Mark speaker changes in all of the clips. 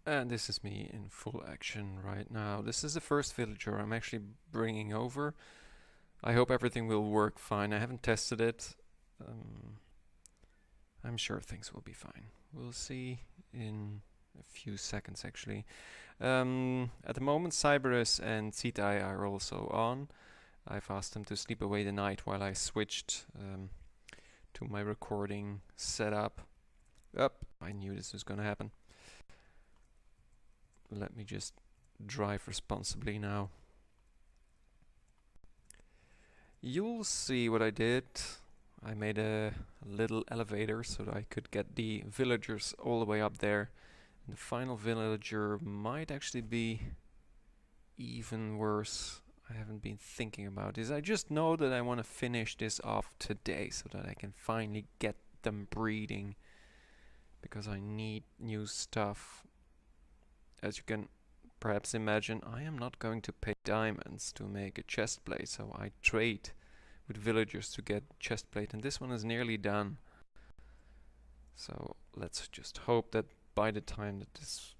Speaker 1: And this is me in full action right now. This is the first villager I'm actually bringing over. I hope everything will work fine. I haven't tested it. Um, I'm sure things will be fine. We'll see in a few seconds actually. At the moment, Cyberus and Cetai are also on. I've asked them to sleep away the night while I switched to my recording setup. Up, I knew this was gonna happen. Let me just drive responsibly now. You'll see what I did. I made a little elevator so that I could get the villagers all the way up there. And the final villager might actually be even worse. I haven't been thinking about this. I just know that I want to finish this off today so that I can finally get them breeding. Because I need new stuff. As you can perhaps imagine, I am not going to pay diamonds to make a chest plate, so I trade with villagers to get chest plate, and this one is nearly done. So let's just hope that by the time that this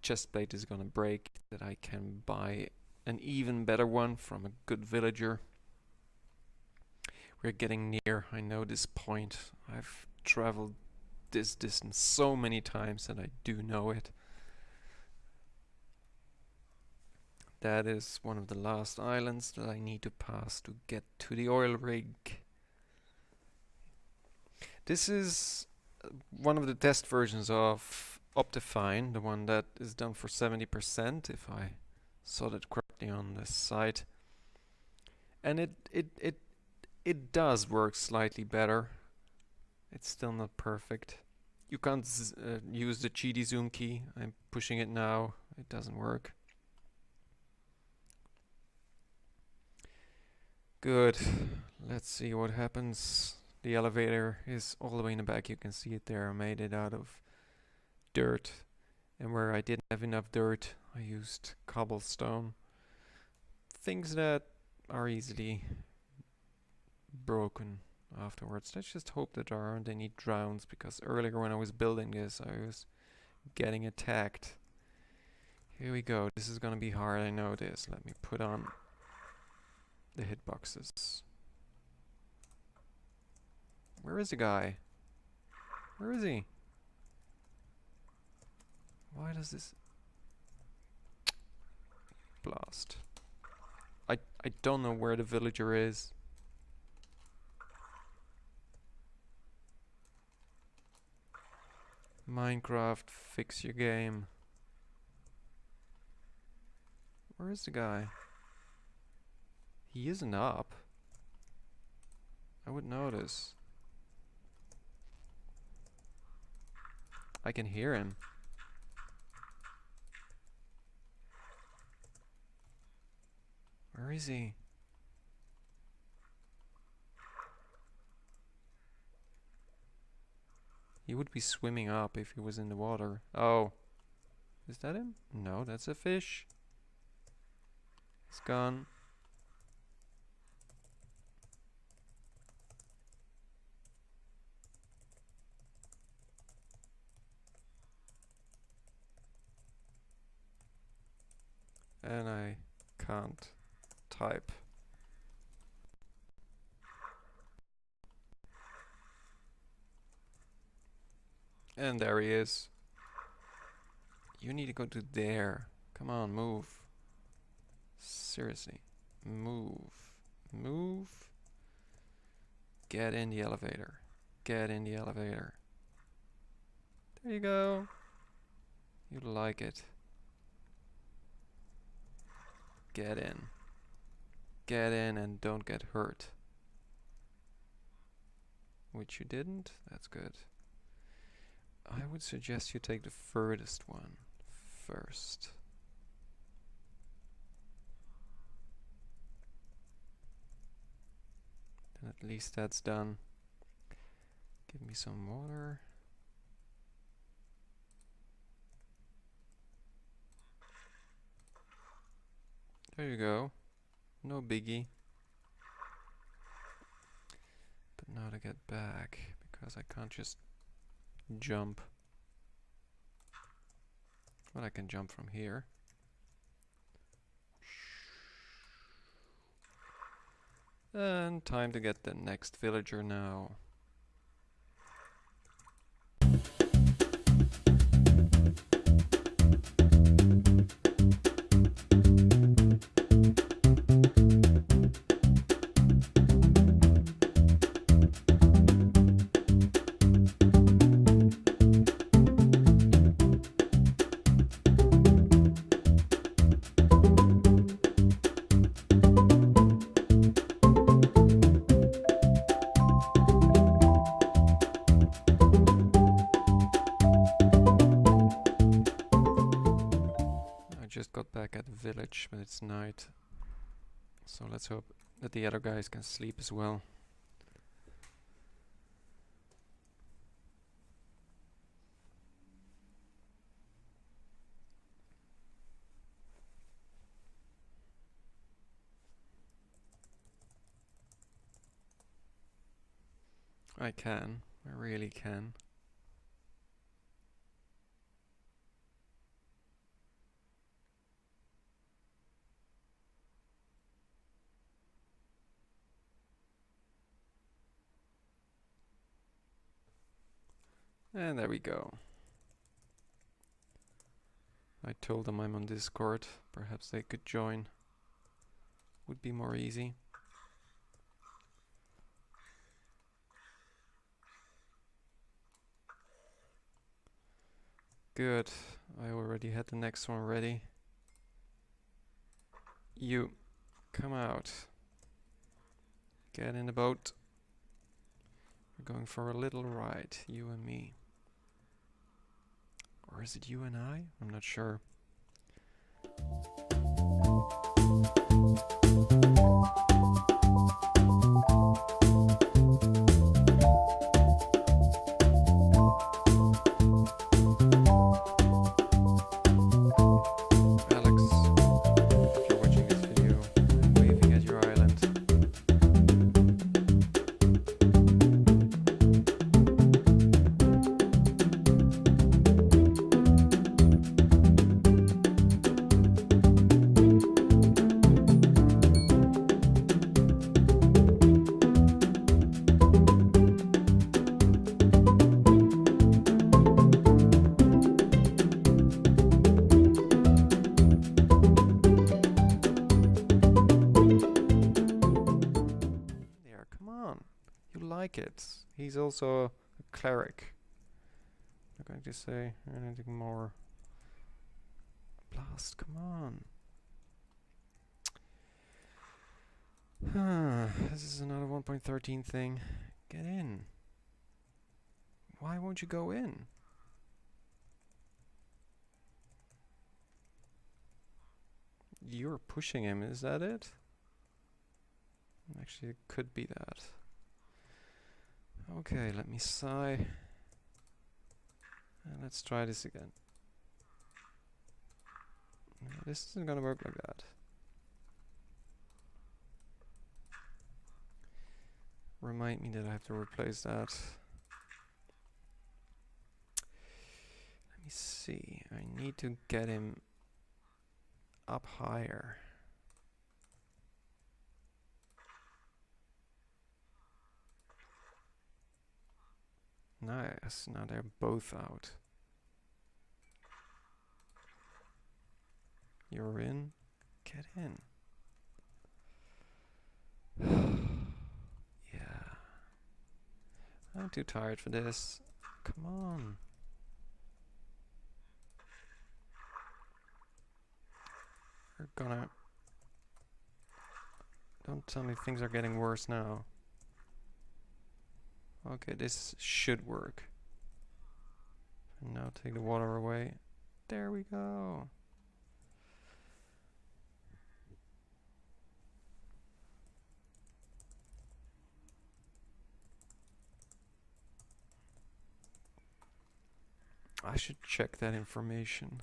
Speaker 1: chest plate is gonna break, that I can buy an even better one from a good villager. We're getting near. I know this point. I've traveled this distance so many times that I do know it. That is one of the last islands that I need to pass to get to the oil rig. This is one of the test versions of Optifine, the one that is done for 70%, if I saw that correctly on this site. And it does work slightly better. It's still not perfect. You can't use the cheaty zoom key. I'm pushing it now. It doesn't work. Good. Let's see what happens. The elevator is all the way in the back. You can see it there. I made it out of dirt. And where I didn't have enough dirt, I used cobblestone. Things that are easily broken afterwards. Let's just hope that there aren't any drowns, because earlier when I was building this, I was getting attacked. Here we go. This is gonna be hard, I know this. Let me put on the hitboxes. Where is the guy? Where is he? Why does this blast? I don't know where the villager is. Minecraft, fix your game. Where is the guy? He isn't up. I would notice. I can hear him. Where is he? He would be swimming up if he was in the water. Oh. Is that him? No, that's a fish. He's gone. And I can't type. And there he is. You need to go to there. Come on, move. Seriously. Move. Move. Get in the elevator. Get in the elevator. There you go. You like it. Get in. Get in and don't get hurt. Which you didn't. That's good. I would suggest you take the furthest one first. Then at least that's done. Give me some water. There you go. No biggie. But now to get back, because I can't just jump. But I can jump from here. And time to get the next villager now. Just got back at the village, but it's night. So let's hope that the other guys can sleep as well. I can. I really can. And there we go. I told them I'm on Discord. Perhaps they could join. Would be more easy. Good. I already had the next one ready. You, come out. Get in the boat. We're going for a little ride, you and me. Or is it you and I? I'm not sure. It. He's also a cleric. I'm going to say anything more. Blast, come on. This is another 1.13 thing. Get in. Why won't you go in? You're pushing him, is that it? Actually, it could be that. Okay, let me sigh. And let's try this again. No, this isn't gonna work like that. Remind me that I have to replace that. Let me see. I need to get him up higher. Nice, now they're both out. You're in? Get in. Yeah. I'm too tired for this. Come on. We're gonna... Don't tell me things are getting worse now. Okay, this should work. And now take the water away. There we go. I should check that information.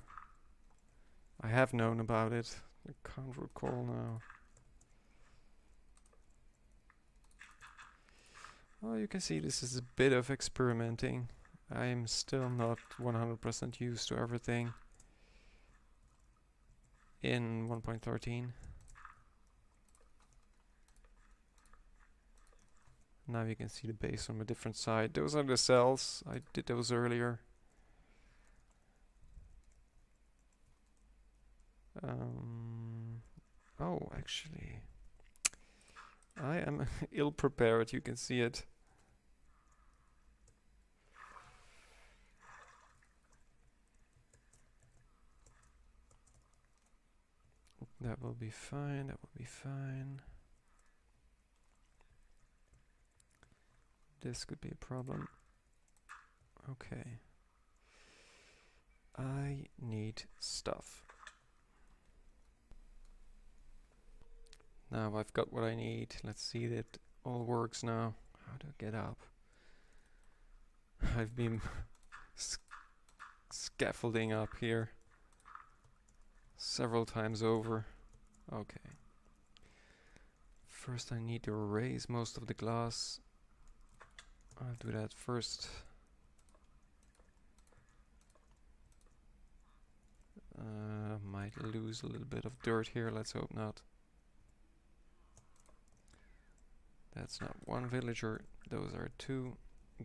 Speaker 1: I have known about it. I can't recall now. Well, you can see this is a bit of experimenting. I'm still not 100% used to everything. in 1.13. Now you can see the base from a different side. Those are the cells. I did those earlier. Oh, actually, I am ill prepared. You can see it. That will be fine. That will be fine. This could be a problem. Okay. I need stuff. Now I've got what I need. Let's see that it all works now. How do I get up? I've been scaffolding up here several times over. Okay. First I need to erase most of the glass. I'll do that first. Might lose a little bit of dirt here, let's hope not. That's not one villager, those are two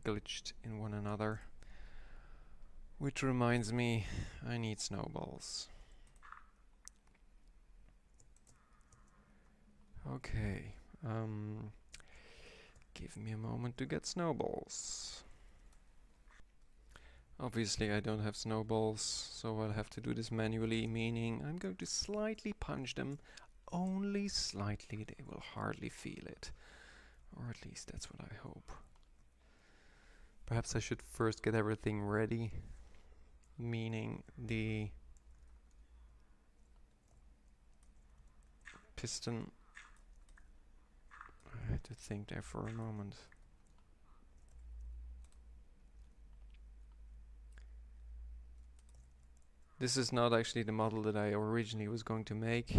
Speaker 1: glitched in one another. Which reminds me, I need snowballs. Okay, give me a moment to get snowballs. Obviously I don't have snowballs, so I'll have to do this manually, meaning I'm going to slightly punch them, only slightly, they will hardly feel it. Or at least that's what I hope. Perhaps I should first get everything ready, meaning the piston. I had to think there for a moment. This is not actually the model that I originally was going to make.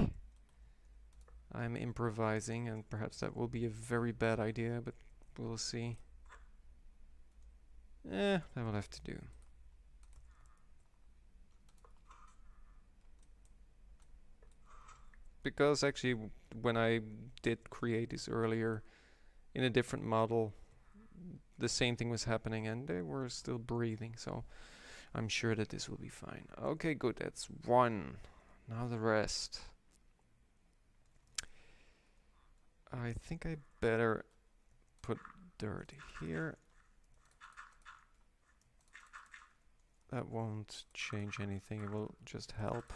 Speaker 1: I'm improvising, and perhaps that will be a very bad idea, but we'll see. That will have to do. Because actually, when I did create this earlier, in a different model, the same thing was happening, and they were still breathing, so I'm sure that this will be fine. Okay, good, that's one. Now the rest. I think I better put dirt here. That won't change anything, it will just help.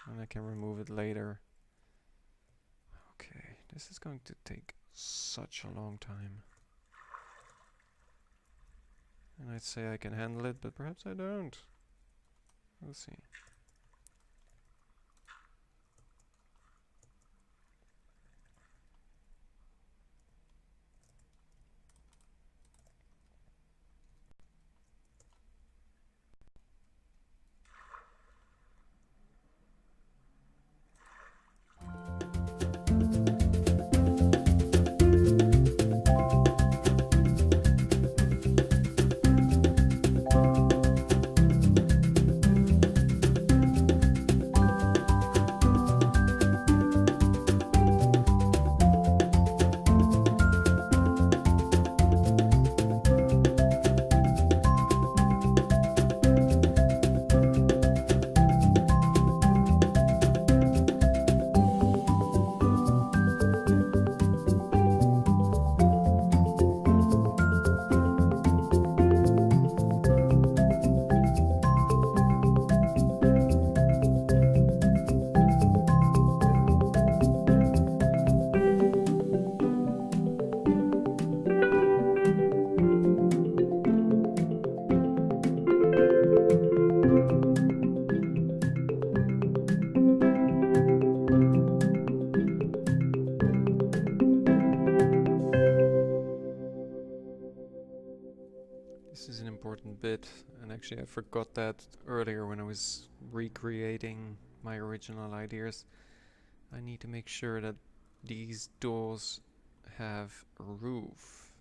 Speaker 1: And I can remove it later. Okay, this is going to take such a long time. And I'd say I can handle it, but perhaps I don't. We'll see. This is an important bit, and actually I forgot that earlier when I was recreating my original ideas. I need to make sure that these doors have a roof.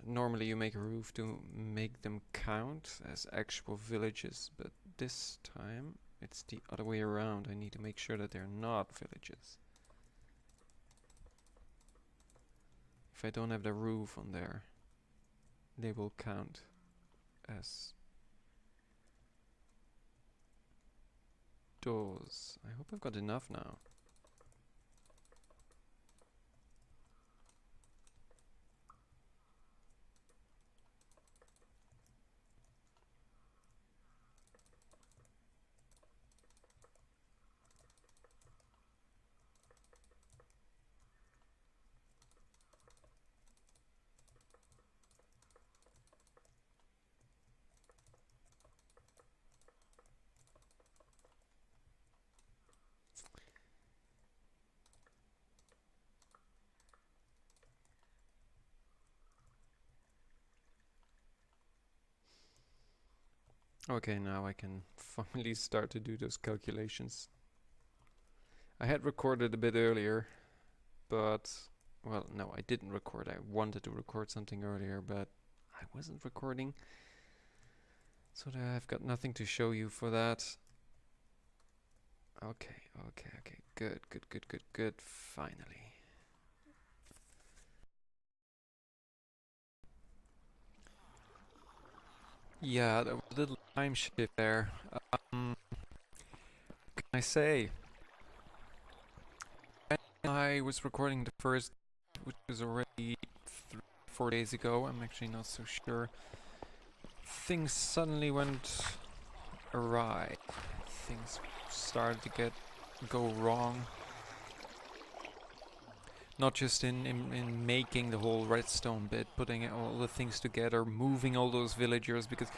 Speaker 1: Normally you make a roof to make them count as actual villages, but this time it's the other way around. I need to make sure that they're not villages. If I don't have the roof on there, they will count as doors. I hope I've got enough now. Okay, now I can finally start to do those calculations. I had recorded a bit earlier, but, well, no, I didn't record. I wanted to record something earlier, but I wasn't recording. So I've got nothing to show you for that. Okay, good, finally. Yeah, there was a little time shift there. What can I say? I was recording the first, which was already 4 days ago. I'm actually not so sure. Things suddenly went awry. Things started to go wrong. Not just in making the whole redstone bit, putting all the things together, moving all those villagers, because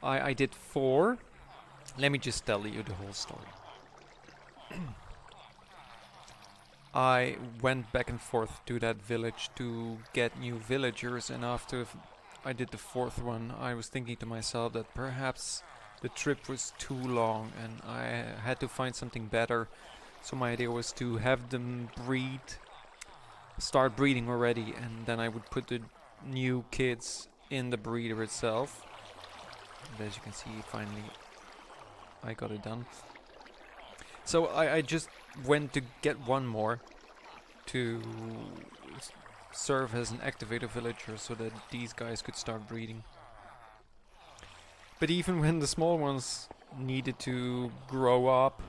Speaker 1: I did 4. Let me just tell you the whole story. I went back and forth to that village to get new villagers, and after I did the 4th one, I was thinking to myself that perhaps the trip was too long and I had to find something better. So my idea was to have them start breeding already, and then I would put the new kids in the breeder itself. And as you can see, finally I got it done. So I just went to get one more to serve as an activator villager so that these guys could start breeding. But even when the small ones needed to grow up,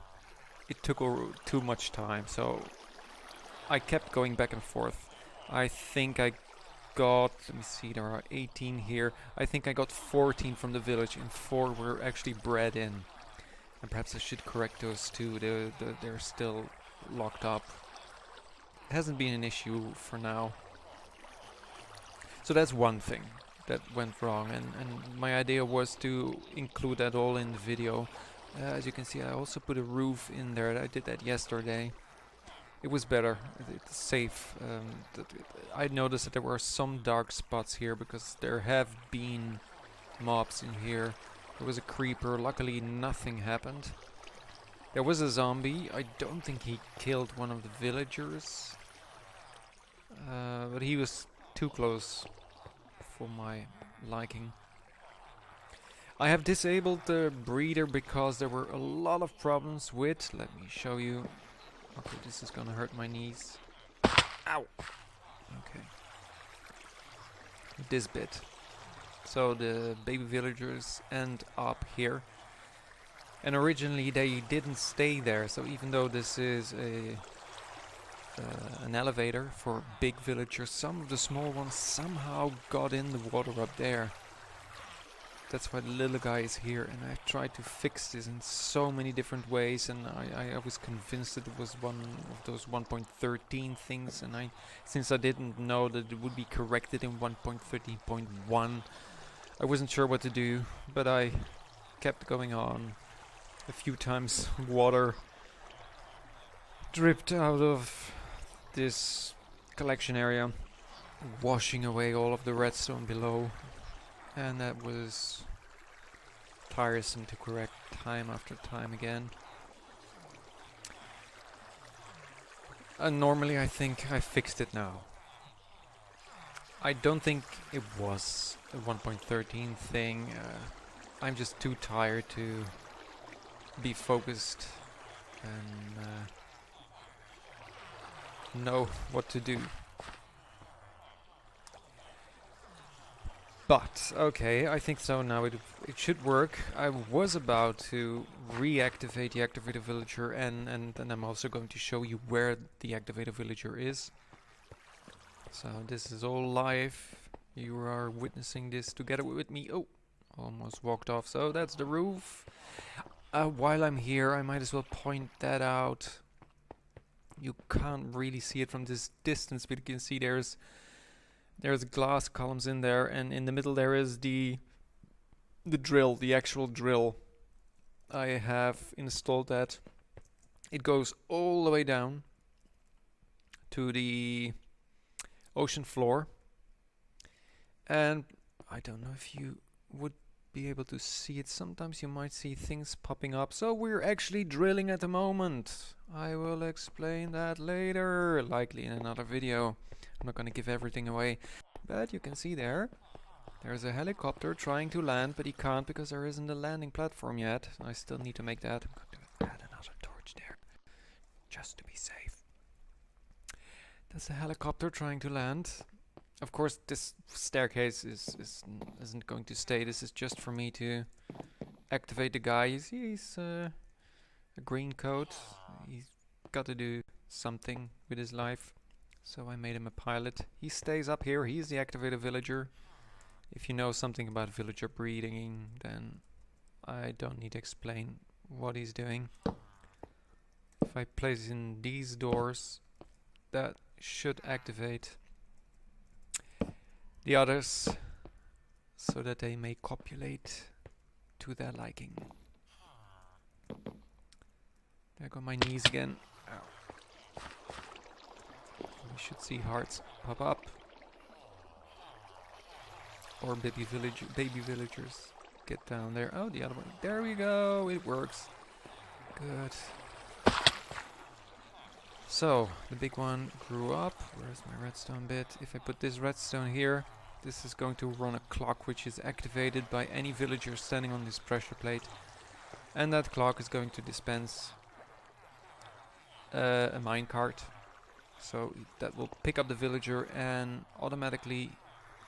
Speaker 1: it took too much time, so I kept going back and forth. I think I got, let me see, there are 18 here. I think I got 14 from the village and 4 were actually bred in. And perhaps I should correct those too. They're still locked up. It hasn't been an issue for now. So that's one thing that went wrong, and my idea was to include that all in the video. As you can see, I also put a roof in there. I did that yesterday. It was better. It's safe. I noticed that there were some dark spots here because there have been mobs in here. There was a creeper. Luckily, nothing happened. There was a zombie. I don't think he killed one of the villagers. But he was too close for my liking. I have disabled the breeder because there were a lot of problems with... Let me show you. Okay, this is gonna hurt my knees. Ow! Okay. This bit. So the baby villagers end up here. And originally they didn't stay there, so even though this is an elevator for big villagers, some of the small ones somehow got in the water up there. That's why the little guy is here, and I've tried to fix this in so many different ways, and I was convinced that it was one of those 1.13 things, and since I didn't know that it would be corrected in 1.13.1, I wasn't sure what to do, but I kept going on. A few times water dripped out of this collection area, washing away all of the redstone below, and that was tiresome to correct time after time again. And normally I think I fixed it now. I don't think it was a 1.13 thing. I'm just too tired to be focused and know what to do. But okay, I think so now. It should work. I was about to reactivate the activator villager, and then I'm also going to show you where the activator villager is. So this is all live. You are witnessing this together with me. Oh, almost walked off. So that's the roof. While I'm here, I might as well point that out. You can't really see it from this distance, but you can see there's glass columns in there, and in the middle there is the drill, the actual drill. I have installed that. It goes all the way down to the ocean floor, and I don't know if you would be able to see it. Sometimes you might see things popping up. So we're actually drilling at the moment. I will explain that later, likely in another video. I'm not going to give everything away, but you can see there's a helicopter trying to land, but he can't because there isn't a landing platform yet. I still need to make that. I'm going to add another torch there, just to be safe. That's a helicopter trying to land. Of course, this staircase isn't going to stay. This is just for me to activate the guy. You see, he's a green coat. He's got to do something with his life. So I made him a pilot. He stays up here. He's the activator villager. If you know something about villager breeding, then I don't need to explain what he's doing. If I place in these doors, that should activate the others so that they may copulate to their liking. There go my knees again. Ow. We should see hearts pop up. Or baby villagers get down there. Oh, the other one. There we go. It works. Good. So, the big one grew up. Where's my redstone bit? If I put this redstone here, this is going to run a clock which is activated by any villager standing on this pressure plate. And that clock is going to dispense a minecart. So that will pick up the villager and automatically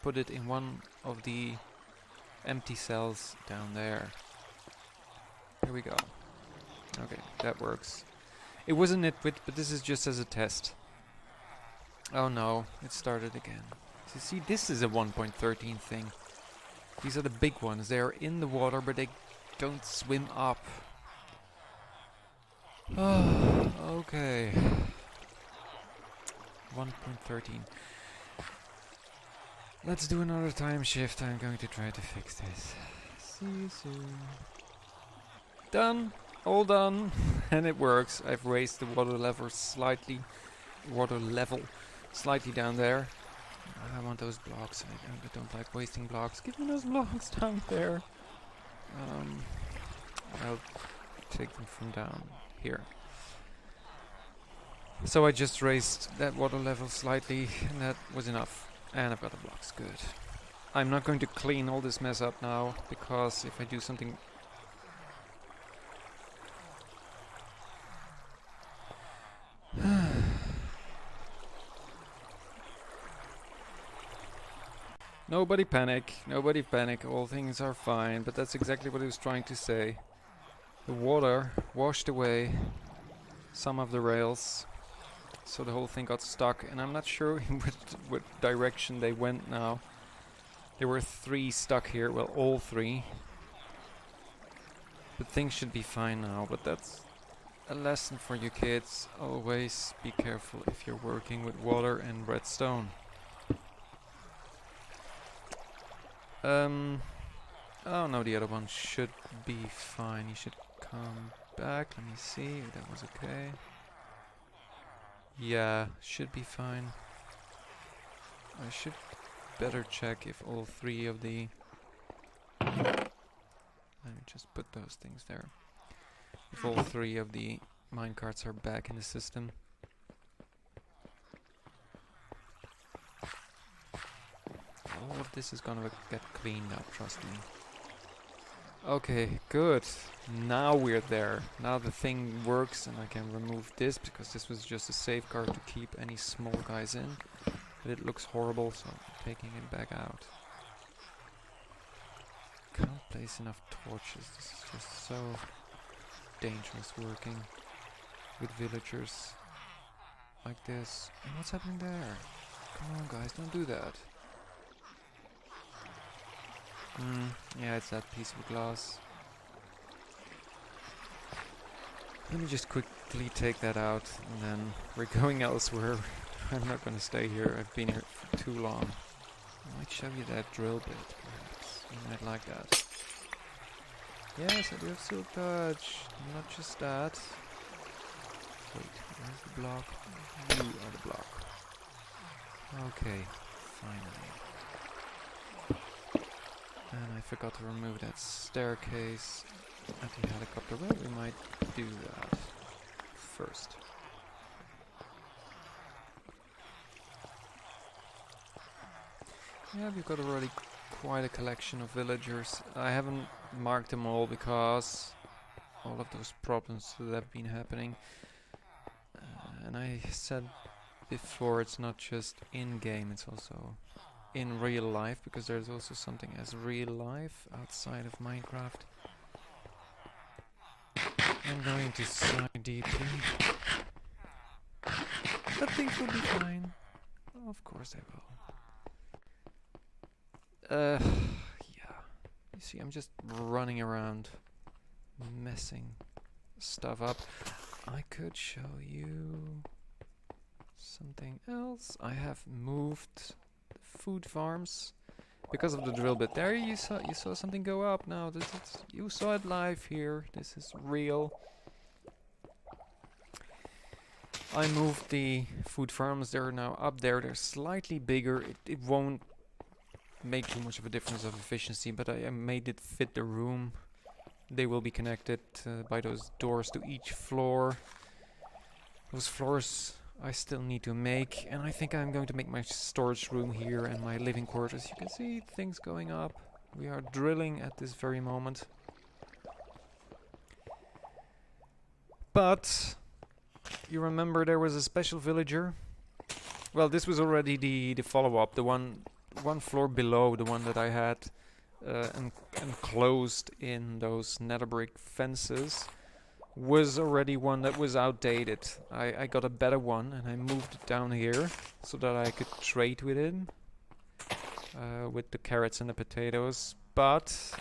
Speaker 1: put it in one of the empty cells down there. Here we go. Okay, that works. It was a nitwit, but this is just as a test. Oh no, it started again. So you see, this is a 1.13 thing. These are the big ones. They are in the water, but they don't swim up. Oh, okay. 1.13. Let's do another time shift. I'm going to try to fix this. See you soon. Done. All done. And it works. I've raised the water level slightly down there. I want those blocks. I don't like wasting blocks. Give me those blocks down there. I'll take them from down here. So I just raised that water level slightly, and that was enough. And I've got the blocks. Good. I'm not going to clean all this mess up now, because if I do something... Nobody panic, nobody panic, all things are fine, but that's exactly what I was trying to say. The water washed away some of the rails, so the whole thing got stuck, and I'm not sure in what direction they went now. There were 3 stuck here, well, all 3. But things should be fine now, but that's a lesson for you kids. Always be careful if you're working with water and redstone. Oh no, the other one should be fine. He should come back. Let me see if that was okay. Yeah, should be fine. I should better check if all 3 of the... Let me just put those things there. If all 3 of the minecarts are back in the system. All of this is gonna get cleaned up, trust me. Okay, good. Now we're there. Now the thing works and I can remove this because this was just a safeguard to keep any small guys in. But it looks horrible, so I'm taking it back out. Can't place enough torches. This is just so dangerous working with villagers like this. And what's happening there? Come on guys, don't do that. Yeah, it's that piece of glass. Let me just quickly take that out and then we're going elsewhere. I'm not gonna stay here, I've been here for too long. I might show you that drill bit, perhaps. You might like that. Yes, I do have silk touch. Not just that. Wait, where's the block? You are the block. Okay, finally. And I forgot to remove that staircase at the helicopter. Well, we might do that first. Yeah, we've got already quite a collection of villagers. I haven't marked them all because all of those problems that have been happening. And I said before, it's not just in-game, it's also in real life, because there's also something as real life outside of Minecraft. I'm going to sigh deeply. But things will be fine. Of course they will. Yeah. You see, I'm just running around, messing stuff up. I could show you something else. I have moved food farms because of the drill bit. There you saw something go up. Now this is, you saw it live here. This is real. I moved the food farms. They're now up there. They're slightly bigger. It won't make too much of a difference of efficiency, but I made it fit the room. They will be connected by those doors to each floor. Those floors I still need to make, and I think I'm going to make my storage room here and my living quarters. You can see things going up. We are drilling at this very moment. But you remember there was a special villager? Well, this was already the follow-up, the one floor below, the one that I had enclosed in those nether brick fences, was already one that was outdated. I got a better one and I moved it down here so that I could trade with it, with the carrots and the potatoes. But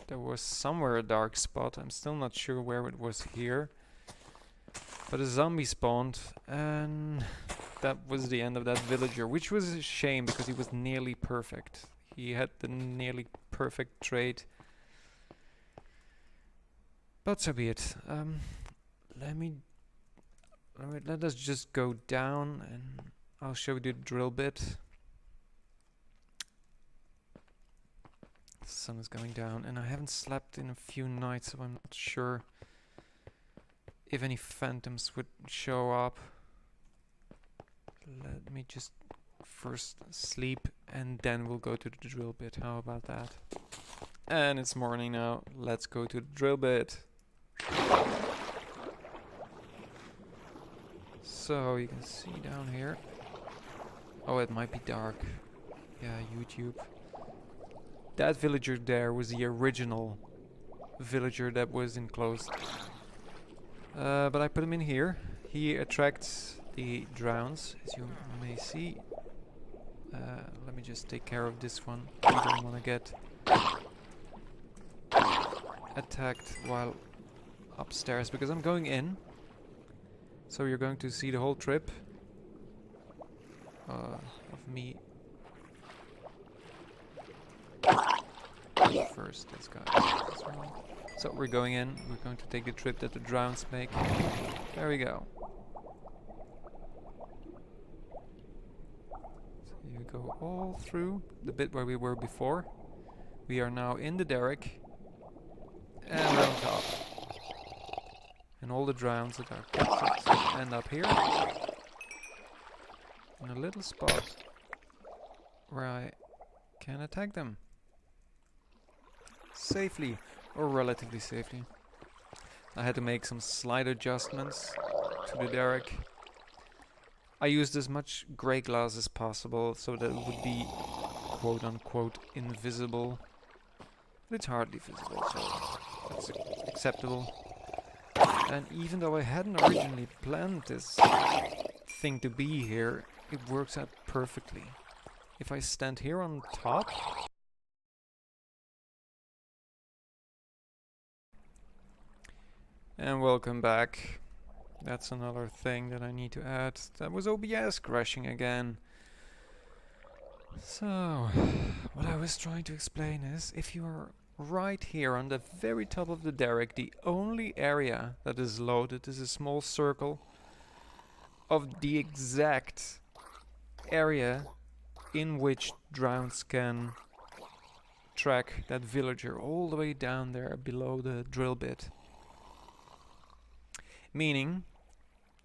Speaker 1: there was somewhere a dark spot. I'm still not sure where it was here. But a zombie spawned and that was the end of that villager, which was a shame because he was nearly perfect. He had the nearly perfect trait. But so be it. Let us just go down and I'll show you the drill bit. The sun is going down and I haven't slept in a few nights, so I'm not sure if any phantoms would show up. Let me just first sleep and then we'll go to the drill bit. How about that? And it's morning now. Let's go to the drill bit. So you can see down here. Oh, it might be dark. Yeah, YouTube. That villager there was the original villager that was enclosed. But I put him in here. He attracts the drowns, as you may see. Let me just take care of this one. I don't want to get attacked while upstairs because I'm going in. So you're going to see the whole trip of me. First, let's go this one. So we're going in. We're going to take the trip that the drowns make. There we go. So you go all through the bit where we were before. We are now in the derrick and on top. And all the drowns that are captured end up here in a little spot where I can attack them safely, or relatively safely. I had to make some slight adjustments to the derrick. I used as much grey glass as possible so that it would be quote unquote invisible. But it's hardly visible, so that's acceptable. And even though I hadn't originally planned this thing to be here, it works out perfectly. If I stand here on top, and welcome back. That's another thing that I need to add. That was OBS crashing again. So, what I was trying to explain is, if you are right here on the very top of the derrick, the only area that is loaded is a small circle of the exact area in which drones can track that villager all the way down there below the drill bit. Meaning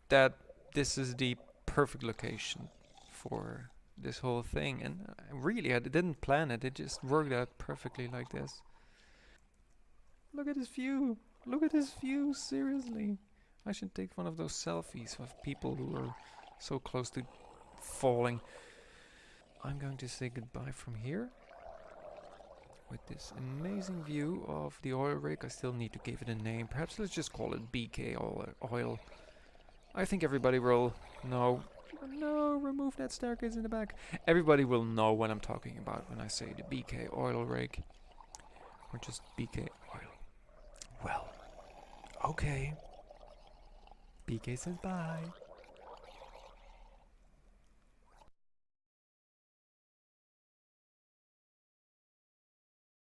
Speaker 1: that this is the perfect location for this whole thing, and really I didn't plan it, it just worked out perfectly like this. Look at this view! Look at this view, seriously! I should take one of those selfies of people who are so close to falling. I'm going to say goodbye from here with this amazing view of the oil rig. I still need to give it a name. Perhaps let's just call it BK oil. I think everybody will know. No, remove that staircase in the back. Everybody will know what I'm talking about when I say the BK oil rig. Or just BK oil. Well, okay. BK says bye.